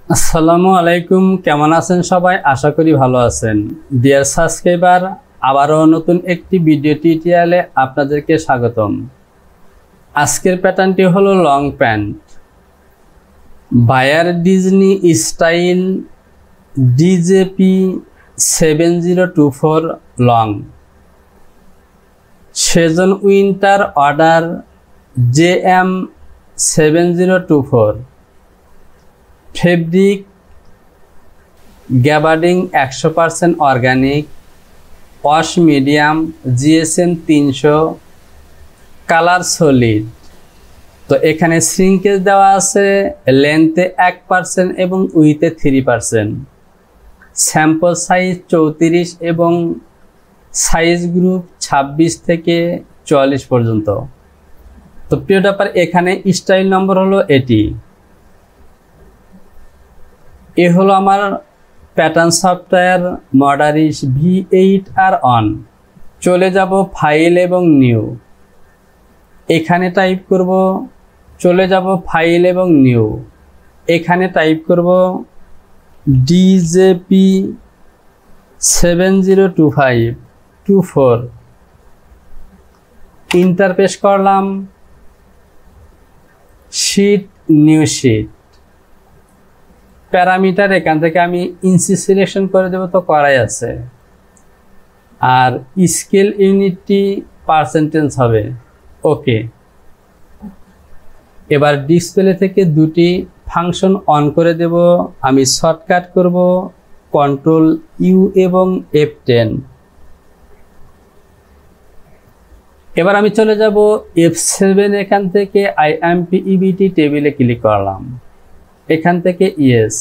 আসসালামু আলাইকুম, কেমন আছেন সবাই? আশা করি ভালো আছেন। ডিয়ার সাবস্ক্রাইবার, আবারও নতুন একটি ভিডিও টিউটোরিয়ালে আপনাদেরকে স্বাগতম। আজকের প্যাটার্নটি হলো long pant, buyer Disney style DJP 7024 long, season winter order JM 7024, fabric gabardine 100% organic, wash medium, GSM 300, colour solid. তো এখানে শ্রিঙ্কেজ দেওয়া আছে লেন্থে 1% এবং উইথে 3%। স্যাম্পল সাইজ 34 এবং সাইজ গ্রুপ 26 থেকে 44 পর্যন্ত। তো প্রিয় ব্যাপার, এখানে স্টাইল নম্বর হলো এটি। এ হলো আমার প্যাটার্ন সফটওয়্যার মডারিস V8R অন। চলে যাব ফাইল এবং নিউ, এখানে টাইপ করব। চলে যাব ফাইল এবং নিউ, এখানে টাইপ করব DJP 702524, ইন্টারপেস করলাম। শীট, নিউ শীট, প্যারামিটার এখান থেকে আমি ইঞ্চি সিলেকশন করে দেব, তো করাই আছে। আর স্কেল ইউনিটটি পার্সেন্টেজ হবে। ওকে, এবার ডিসপ্লে থেকে দুটি ফাংশন অন করে দেব। আমি শর্টকাট করব Ctrl+U এবং F10। এবার আমি চলে যাব F7, এখান থেকে IMPEBT টেবিলে ক্লিক করলাম। এখান থেকে ইয়েস,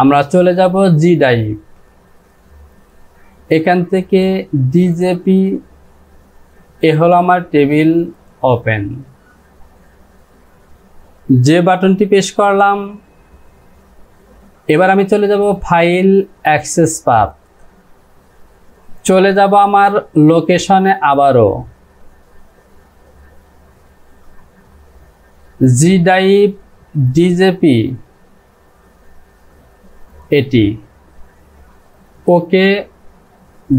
আমরা চলে যাব G ড্রাইভ, এখান থেকে DJP। এ হলো আমার টেবিল ওপেন। যে বাটনটি প্রেস করলাম। এবার আমি চলে যাব ফাইল, অ্যাক্সেস পাথ, চলে যাব আমার লোকেশনে আবারও G ড্রাইভ DJP এটি। ওকে,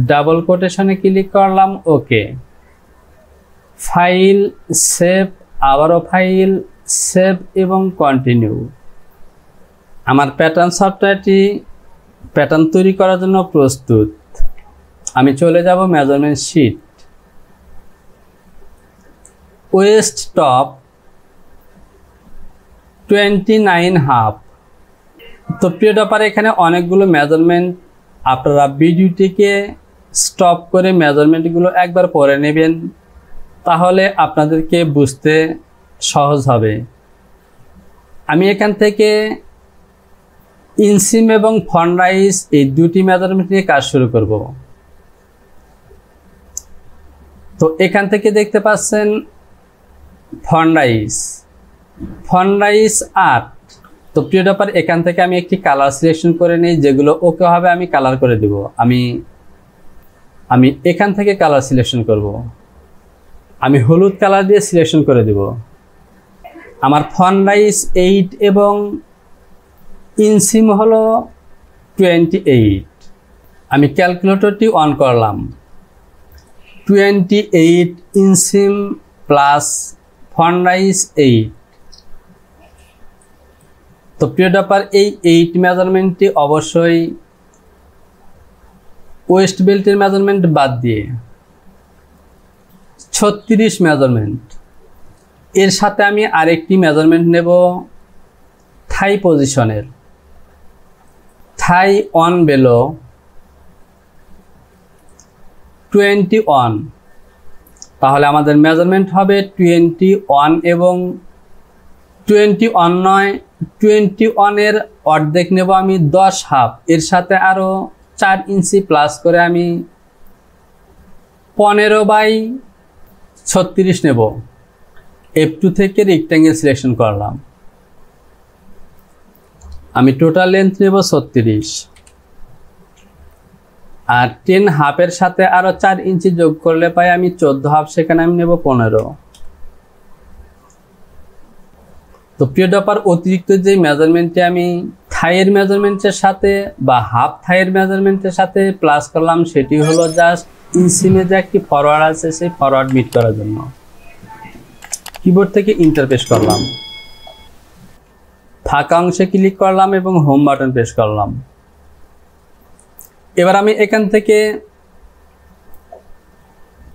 ডাবল কোটেশনে ক্লিক করলাম। ওকে, ফাইল, সেভ, আবারও ফাইল, সেভ এবং কন্টিনিউ। আমার প্যাটার্ন সফটওয়্যারটি প্যাটার্ন তৈরি করার জন্য প্রস্তুত। আমি চলে যাব মেজারমেন্ট শিট, ওয়েস্ট টপ 29.5। তো প্রিয় ব্যাপারে, এখানে অনেকগুলো মেজারমেন্ট, আপনারা ভিডিওটিকে স্টপ করে মেজারমেন্টগুলো একবার পড়ে নেবেন, তাহলে আপনাদেরকে বুঝতে সহজ হবে। আমি এখান থেকে ইনসিম এবং ফন্ট রাইজ এই দুটি মেজারমেন্ট নিয়ে কাজ শুরু করব। তো এখান থেকে দেখতে পাচ্ছেন ফন্ট রাইজ 8। তো প্রিয় ব্যাপার, এখান থেকে আমি একটি কালার সিলেকশন করে নিই, যেগুলো ওকে হবে আমি কালার করে দেব। আমি এখান থেকে কালার সিলেকশন করব। আমি হলুদ কালার দিয়ে সিলেকশন করে দেব। আমার ফন্ট রাইজ 8 এবং ইনসিম হলো 28। আমি ক্যালকুলেটরটি অন করলাম। 28 ইনসিম প্লাস ফন্ট রাইজ 8। তো প্রিয় ব্যাপার, এই 8 মেজারমেন্টটি অবশ্যই ওয়েস্ট বেল্টের মেজারমেন্ট বাদ দিয়ে 36 মেজারমেন্ট। এর সাথে আমি আরেকটি মেজারমেন্ট নেব থাই পজিশনের, থাই অন বেলো 21। তাহলে আমাদের মেজারমেন্ট হবে 21 এবং 21 নয়, 21-এর অর্ধেক নেব আমি 10 হাফ। এর সাথে আরও 4 ইঞ্চি প্লাস করে আমি 15/36 নেব। F2 থেকে রেক্ট্যাঙ্গেল সিলেকশন করলাম। আমি টোটাল লেন্থ নেব 36, আর 10 হাফের সাথে আরও 4 ইঞ্চি যোগ করলে পাই আমি 14 হাফ। সেখানে আমি নেব 15। তো প্রিয় ডপার, অতিরিক্ত যে মেজারমেন্টে আমি থাইয়ের মেজারমেন্টের সাথে বা হাফ থাইয়ের মেজারমেন্টের সাথে প্লাস করলাম, সেটি হলো জাস্ট ইনসিমে যে একটি ফরওয়ার্ড আছে সেই ফরওয়ার্ড মিট করার জন্য। কিবোর্ড থেকে ইন্টার প্রেস করলাম, ফাঁকা অংশে ক্লিক করলাম এবং হোম বাটন প্রেস করলাম। এবার আমি এখান থেকে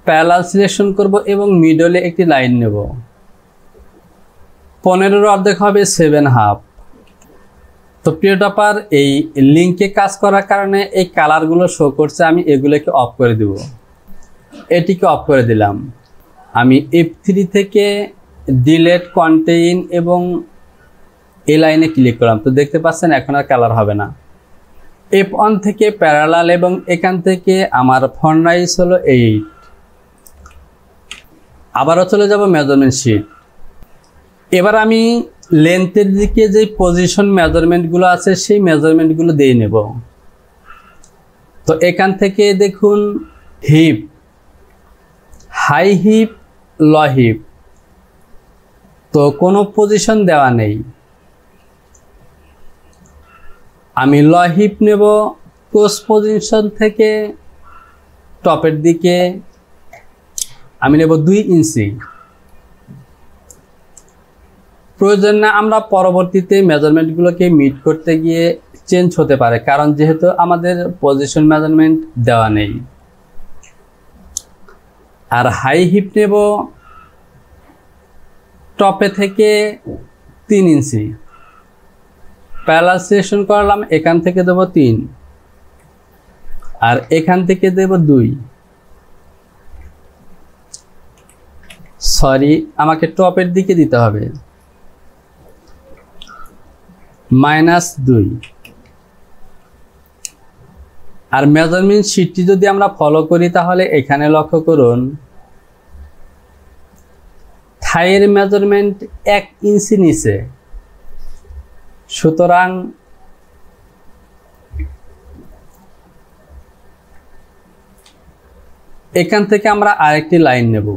প্যারালাল সিলেকশন করব এবং মিডলে একটি লাইন নেব। 15-এর অর্ধেক হবে 7.5। তো প্রিয় টপার, এই লিঙ্কে কাজ করার কারণে এই কালারগুলো শো করছে, আমি এগুলোকে অফ করে দেব। এটিকে অফ করে দিলাম। আমি F3 থেকে ডিলেট কন্টেইন এবং এই লাইনে ক্লিক করলাম। তো দেখতে পাচ্ছেন এখন আর কালার হবে না। F1 থেকে প্যারালাল এবং এখান থেকে আমার ফন্ট সাইজ হলো 8। আবারও চলে যাব মেজারমেন্ট শিট। এবার আমি লেন্থের দিকে যে পজিশন মেজারমেন্টগুলো আছে সেই মেজারমেন্টগুলো দিয়ে নেব। তো এখান থেকে দেখুন hip, high hip, low hip, তো কোনো পজিশন দেওয়া নেই। আমি ল হিপ নেব ক্রস পজিশন থেকে টপের দিকে, আমি নেব 2 ইঞ্চি। প্রয়োজন না, আমরা পরবর্তীতে মেজারমেন্টগুলোকে মিট করতে গিয়ে চেঞ্জ হতে পারে, কারণ যেহেতু আমাদের পজিশন মেজারমেন্ট দেওয়া নেই। আর হাই হিপ নেব টপে থেকে 3 ইঞ্চি। প্যারালাল সিলেকশন করলাম, এখান থেকে দেব 3 আর এখান থেকে দেব 2। সরি, আমাকে টপের দিকে দিতে হবে, -2। আর মেজারমেন্ট শিটটি যদি আমরা ফলো করি তাহলে এখানে লক্ষ্য করুন থাইয়ের মেজারমেন্ট 1 ইঞ্চি নিচে, সুতরাং এখান থেকে আমরা আরেকটি লাইন নেব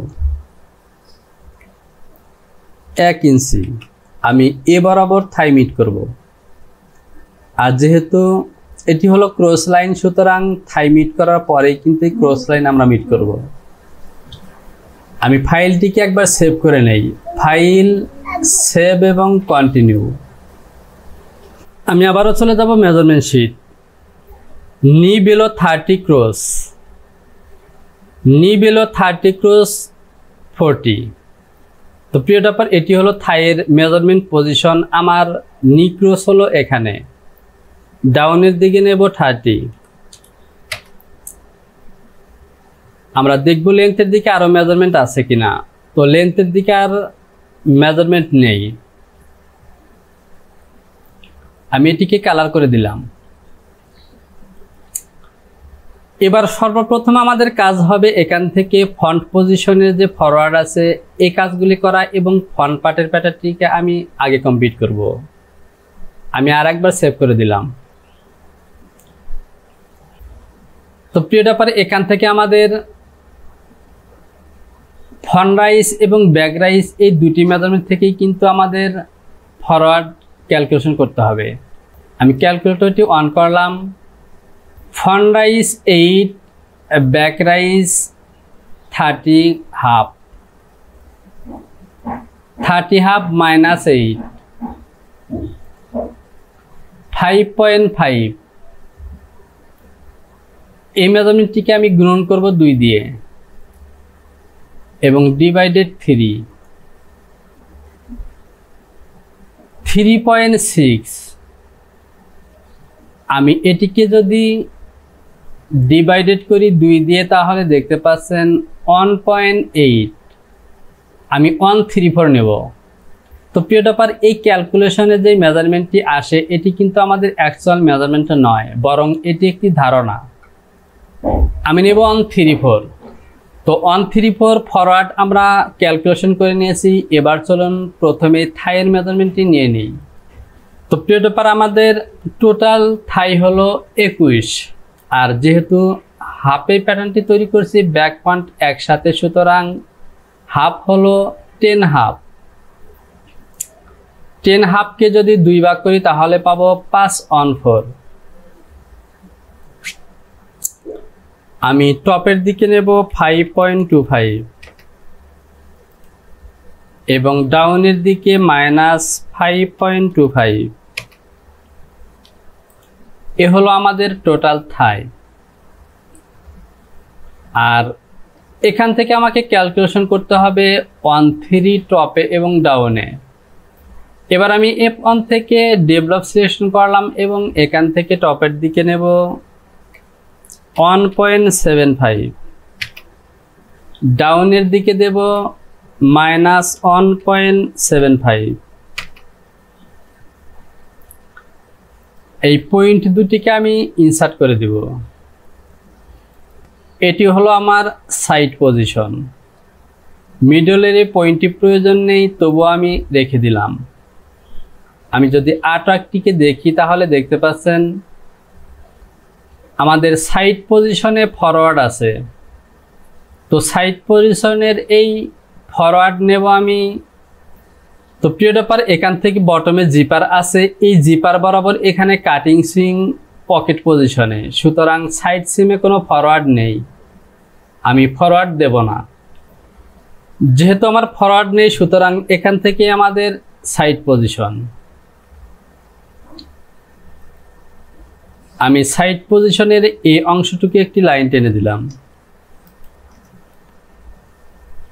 1 ইঞ্চি। আমি এ বরাবর থাই মিট করব। আর যেহেতু এটি হলো ক্রস লাইন, সুতরাং থাই মিট করার পরেই কিন্তু এই ক্রস লাইন আমরা মিট করব। আমি ফাইলটিকে একবার সেভ করে নেই, ফাইল, সেভ এবং কন্টিনিউ। আমি আবারও চলে যাব মেজারমেন্ট শিট। নি বিলো 30 ক্রস, নি বিলো 30 ক্রস 40। তো প্রিয় টপার, এটি হলো থাইয়ের মেজারমেন্ট পজিশন। আমার নি ক্রস হলো এখানে, ডাউনের দিকে নেব 30। আমরা দেখব লেন্থের দিকে আরো মেজারমেন্ট আছে কিনা। তো লেন্থের দিকে আর মেজারমেন্ট নেই, আমি এটিকে কালার করে দিলাম। এবার সর্বপ্রথম আমাদের কাজ হবে এখান থেকে ফন্ট পজিশনের যে ফরওয়ার্ড আছে এই কাজগুলি করা এবং ফন্ট পার্টের প্যাটার্নটিকে আমি আগে কমপ্লিট করব। আমি আর একবার সেভ করে দিলাম। তো প্রিয় টপার, এখান থেকে আমাদের ফন্ট রাইজ এবং ব্যাক রাইজ এই দুটি মেজারমেন্ট থেকেই কিন্তু আমাদের ফরওয়ার্ড ক্যালকুলেশন করতে হবে। আমি ক্যালকুলেটরটি অন করলাম। Font rise 8, back rise 30 half, 30 half -8, 5.5। এই মেজারমেন্টটিকে আমি গুণন করব 2 দিয়ে এবং ডিভাইডেড 3, 3.6। আমি এটিকে যদি ডিভাইডেড করি 2 দিয়ে তাহলে দেখতে পাচ্ছেন 1.8। আমি 134 নেব। তো প্রিয় টপার, এই ক্যালকুলেশনে যে মেজারমেন্টটি আসে এটি কিন্তু আমাদের অ্যাকচুয়াল মেজারমেন্ট নয়, বরং এটি একটি ধারণা। আমি নেব 134। তো 134 ফরওয়ার্ড আমরা ক্যালকুলেশন করে নিয়েছি। এবার চলুন প্রথমে থাইয়ের মেজারমেন্টটি নিয়ে নিই। তো প্রিয় টপার, আমাদের টোটাল থাই হলো 21। আর যেহেতু হাফে প্যাটার্নটি তৈরি করছি ব্যাক পয়েন্ট একসাথে, সুতরাং হাফ হলো 10 হাফ। 10 কে যদি 2 ভাগ করি তাহলে পাবো 5 on 4। আমি টপের দিকে নেব 5.25 এবং ডাউনের দিকে -5.25। এ হলো আমাদের টোটাল থাই। আর এখান থেকে আমাকে ক্যালকুলেশন করতে হবে 1-3 টপে এবং ডাউনে। এবার আমি F1 থেকে ডেভেলপ সিলেকশন করলাম এবং এখান থেকে টপের দিকে নেব 1.75, ডাউনের দিকে দেব -1.75। এই পয়েন্ট দুটিকে আমি ইনসার্ট করে দিব। এটি হলো আমার সাইড পজিশন। মিডলের এই পয়েন্টটি প্রয়োজন নেই, তবুও আমি রেখে দিলাম। আমি যদি আর্টওয়ার্কটিকে দেখি তাহলে দেখতে পাচ্ছেন আমাদের সাইড পজিশনে ফরওয়ার্ড আছে। তো সাইড পজিশনের এই ফরওয়ার্ড নেব আমি। তো প্রিয় ব্যাপার, এখান থেকে বটমে জিপার আছে, এই জিপার বরাবর এখানে কাটিং সুইং পকেট পজিশনে, সুতরাং সাইড সিমে কোনো ফরওয়ার্ড নেই, আমি ফরওয়ার্ড দেব না। যেহেতু আমার ফরওয়ার্ড নেই, সুতরাং এখান থেকে আমাদের সাইড পজিশন। আমি সাইড পজিশনের এই অংশটুকু একটি লাইন টেনে দিলাম।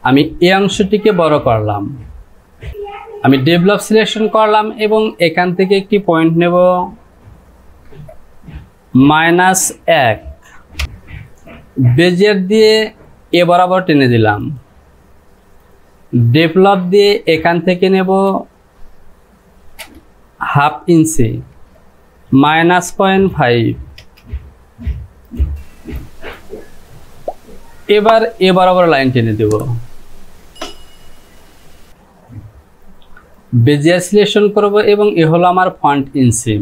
আমি এই অংশটিকে বড় করলাম। আমি ডেভেলপ সিলেকশন করলাম এবং এখান থেকে একটি পয়েন্ট নেব -1, বেজিয়ার দিয়ে এ বরাবর টেনে দিলাম। ডেভেলপ দিয়ে এখান থেকে নেব 1/2 ইঞ্চি, -0.5। এবার এ বরাবর লাইন টেনে দেব। বেজিয়ার সিলেকশন করব এবং এ হলো আমার ফ্রন্ট ইনসিম,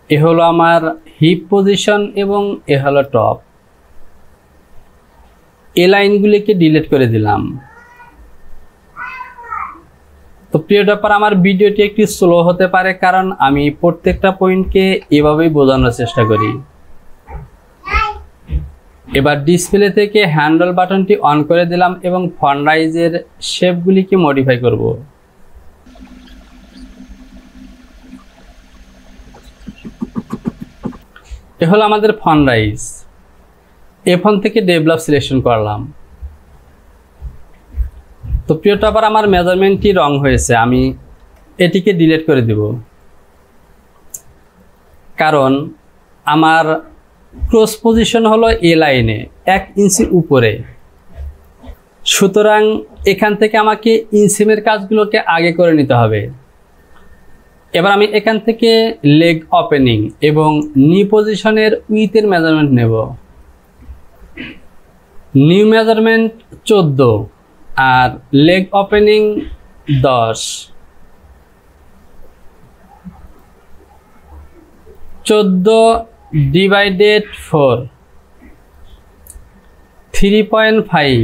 এ হলো আমার হিপ পজিশন এবং এ হলো টপ। এই লাইনগুলিকে ডিলিট করে দিলাম। তো প্রিয় ব্যাপার, আমার ভিডিওটি একটু স্লো হতে পারে, কারণ আমি প্রত্যেকটা পয়েন্টকে এভাবেই বোঝানোর চেষ্টা করি। এবার ডিসপ্লে থেকে হ্যান্ডল বাটনটি অন করে দিলাম এবং ফন্ট রাইজের শেপগুলিকে মডিফাই করব। এ হলো আমাদের ফন্ট রাইজ। F1 থেকে ডেভেলপ সিলেকশন করলাম। তো প্রিয় টপার, আমার মেজারমেন্টটি রং হয়েছে, আমি এটিকে ডিলিট করে দেব, কারণ আমার ক্রস পজিশন হলো এ লাইনে 1 ইঞ্চি উপরে। সুতরাং এখান থেকে আমাকে ইনসিমের কাজগুলোকে আগে করে নিতে হবে। এবার আমি এখান থেকে লেগ ওপেনিং এবং নি পজিশনের উইথের মেজারমেন্ট নেব। নিউ মেজারমেন্ট 14 আর লেগ ওপেনিং 10। 14/4 3.5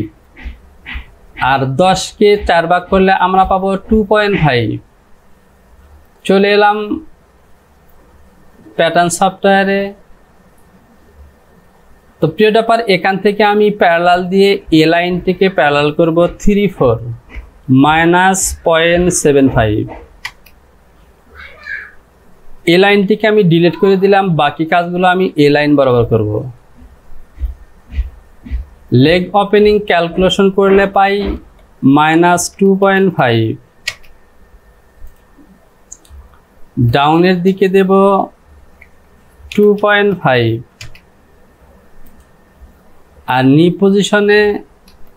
আর 10কে 4 ভাগ করলে আমরা পাবো 2.5। চলে এলাম প্যাটার্ন সফটওয়্যারে। তো প্রিয় ব্যাপার, এখান থেকে আমি প্যারালাল দিয়ে এ লাইনটিকে প্যারালাল করব 3/4 -0.75। এ লাইনটিকে আমি ডিলিট করে দিলাম, বাকি কাজগুলো আমি এ লাইন বরাবর করব। লেগ ওপেনিং ক্যালকুলেশন করলে পাই -2.5। ডাউনের দিকে দেব 2.5 আর নি পজিশনে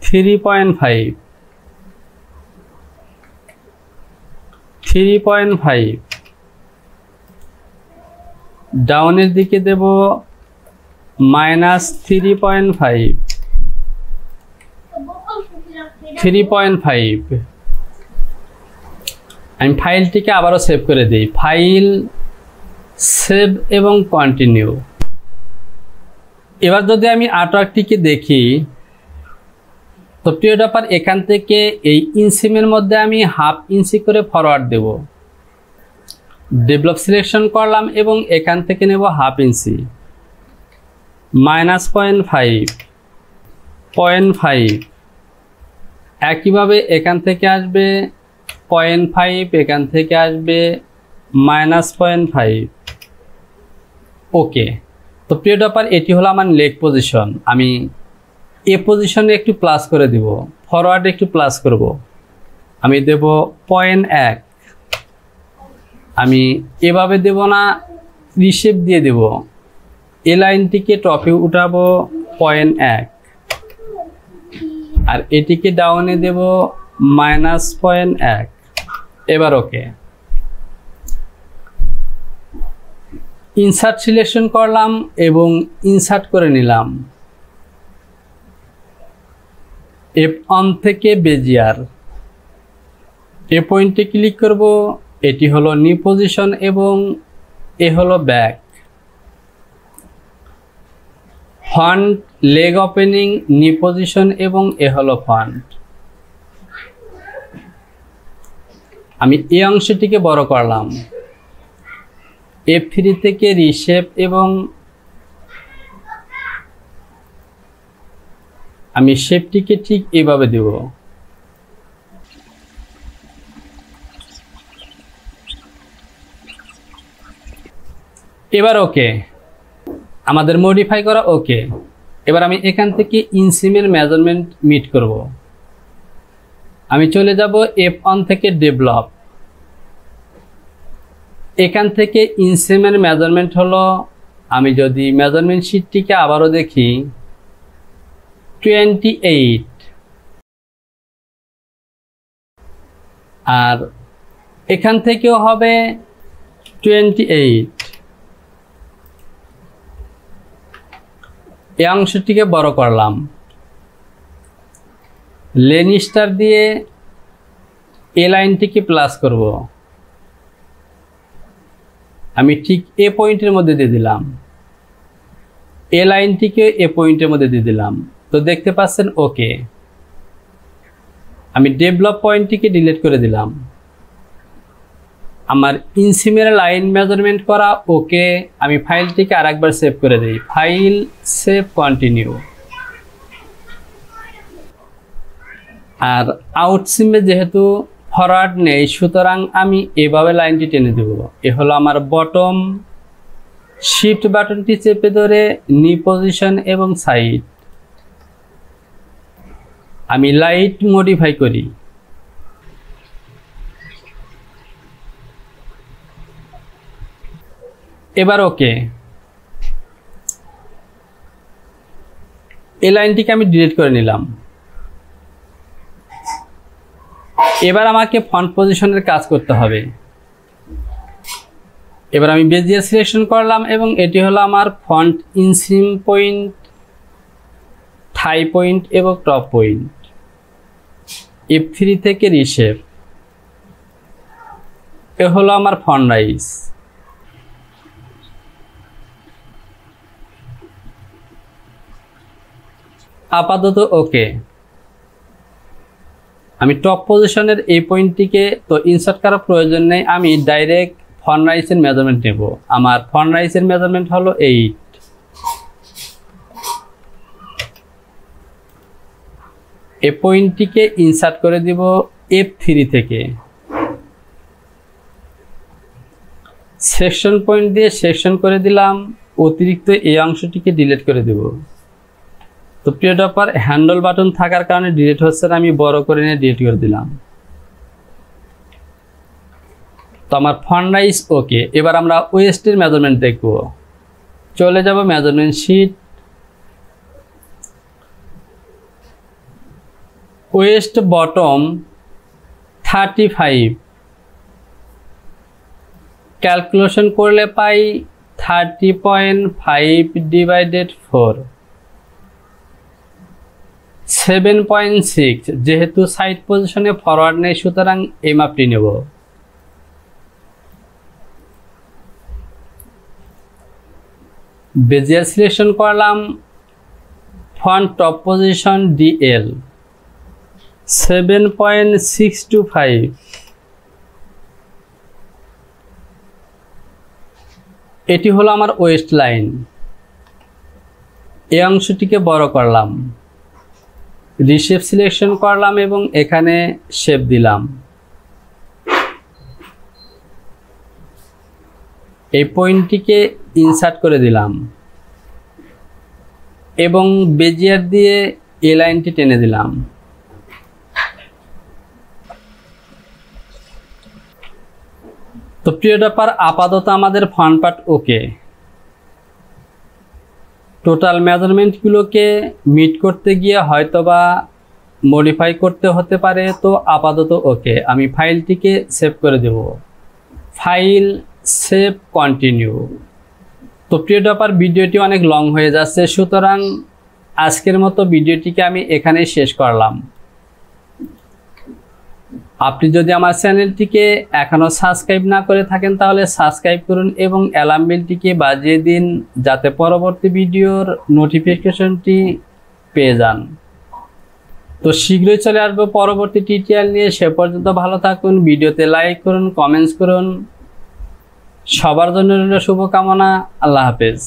3.5 ডাউনের দিকে দেব -3.5 আমি ফাইলটিকে আবারও সেভ করে দিই। ফাইল, সেভ এবং কন্টিনিউ। এবার যদি আমি আর্টওয়ার্কটিকে দেখি, তো তো প্রিয় ডপার এখান থেকে এই ইনসিমের মধ্যে আমি হাফ ইঞ্চি করে ফরওয়ার্ড দেব। ডেভেলপ সিলেকশন করলাম এবং এখান থেকে নেব হাফ ইঞ্চি, -0.5 একইভাবে এখান থেকে আসবে 0.5, এখান থেকে আসবে -0.5। ওকে, তো প্রিয় ডপার এটি হলো আমার লেগ পজিশন। আমি এ পজিশনে একটু প্লাস করে দিব, ফরওয়ার্ডে একটু প্লাস করব। আমি দেব 0.1। আমি এভাবে দেব না, রিশেপ দিয়ে দেব। এ লাইনটিকে টপে উঠাবো 0.1 আর এটিকে ডাউনে দেব -0.1। এবার ওকে, ইনসার্ট সিলেকশন করলাম এবং ইনসার্ট করে নিলাম। F1 থেকে বেজিয়ার এ পয়েন্টে ক্লিক করব। এটি হলো নি পজিশন এবং এ হলো ব্যাক। ফ্রন্ট লেগ ওপেনিং, নি পজিশন এবং এ হলো ফ্রন্ট। আমি এই অংশটিকে বড় করলাম। F3 থেকে রিশেপ এবং আমি শেপটিকে ঠিক এইভাবে দেব। এবার ওকে, আমাদের মডিফাই করা ওকে। এবার আমি এখান থেকে ইনসিমের মেজারমেন্ট মিট করব। আমি চলে যাব F1 থেকে ডেভেলপ। এখান থেকে ইনসিমের মেজারমেন্ট হলো, আমি যদি মেজারমেন্ট শিটটিকে আবারও দেখি, 28 আর এখান থেকেও হবে 28। এই অংশটিকে বড় করলাম, লেন স্টার দিয়ে এ লাইনটিকে প্লাস করব। আমি ঠিক এ পয়েন্টের মধ্যে দিয়ে দিলাম, এ লাইনটিকে এ পয়েন্টের মধ্যে দিয়ে দিলাম। তো দেখতে পাচ্ছেন ওকে। আমি ডেভেলপ পয়েন্টটিকে ডিলিট করে দিলাম। আমার ইনসিমের লাইন মেজারমেন্ট করা ওকে। আমি ফাইলটিকে আরেকবার সেভ করে দিই, ফাইল, সেভ, কন্টিনিউ। আর আউটসিমে যেহেতু ফরওয়ার্ড নেই, সুতরাং আমি এভাবে লাইনটি টেনে দেব। এ হলো আমার বটম। শিফট বাটনটি চেপে ধরে নি পজিশন এবং সাইড আমি লাইট মডিফাই করি। এবার ওকে, এই লাইনটিকে আমি ডিলিট করে নিলাম। এবার আমাকে ফন্ট পজিশনের কাজ করতে হবে। এবার আমি বেজিয়ার সিলেকশন করলাম এবং এটি হলো আমার ফন্ট ইনসিম পয়েন্ট, থাই পয়েন্ট এবং টপ পয়েন্ট। F3 থেকে রিশেপ, এ হলো আমার ফন্ট রাইজ। আপাতত ওকে। আমি টপ পজিশনের এই পয়েন্টটিকে তো ইনসার্ট করার প্রয়োজন নেই, আমি ডাইরেক্ট ফন্ট রাইজের মেজারমেন্ট নেব। আমার ফন্ট রাইজের মেজারমেন্ট হলো 8। এই পয়েন্টটিকে ইনসার্ট করে দিব F3 থেকে। সেকশন পয়েন্ট দিয়ে সেকশন করে দিলাম, অতিরিক্ত এই অংশটিকে ডিলিট করে দেব। তো প্রিয় ডপার, হ্যান্ডল বাটন থাকার কারণে ডিলিট হচ্ছে না, আমি বড় করে নিয়ে ডিলিট করে দিলাম। তো আমার ফন্ট রাইজ ওকে। এবার আমরা ওয়েস্টের মেজারমেন্ট দেখব। চলে যাব measurement sheet, waist bottom 35, calculation করলে পাই 30.5 ডিভাইডেড 4, 7.6। যেহেতু সাইড পজিশনে ফরওয়ার্ড নেই, সুতরাং এই মাপটি নেব। বেজিয়ার সিলেকশন করলাম, ফন্ট টপ পজিশন DL, 7.625। এটি হলো আমার ওয়েস্ট লাইন। এই অংশটিকে বড় করলাম, রিশেপ সিলেকশন করলাম এবং এখানে শেপ দিলাম। এই পয়েন্টটিকে ইনসার্ট করে দিলাম এবং বেজিয়ার দিয়ে এই লাইনটি টেনে দিলাম। তো প্রিয় ড্রপার, আপাতত আমাদের ফ্রন্ট পার্ট ওকে। টোটাল মেজারমেন্টগুলোকে মিট করতে গিয়ে হয়তোবা মডিফাই করতে হতে পারে, তো আপাতত ওকে। আমি ফাইলটিকে সেভ করে দেব। File, save, continue. তো প্রিয় ড্রপার, ভিডিওটি অনেক লং হয়ে যাচ্ছে, সুতরাং আজকের মতো ভিডিওটিকে আমি এখানেই শেষ করলাম। আপনি যদি আমার চ্যানেলটিকে এখনও সাবস্ক্রাইব না করে থাকেন তাহলে সাবস্ক্রাইব করুন এবং অ্যালার্ম বেলটিকে বাজিয়ে দিন, যাতে পরবর্তী ভিডিওর নোটিফিকেশনটি পেয়ে যান। তো শীঘ্রই চলে আসবো পরবর্তী টিউটোরিয়াল নিয়ে। সে পর্যন্ত ভালো থাকুন, ভিডিওতে লাইক করুন, কমেন্টস করুন। সবার জন্য রইল শুভকামনা। আল্লাহ হাফেজ।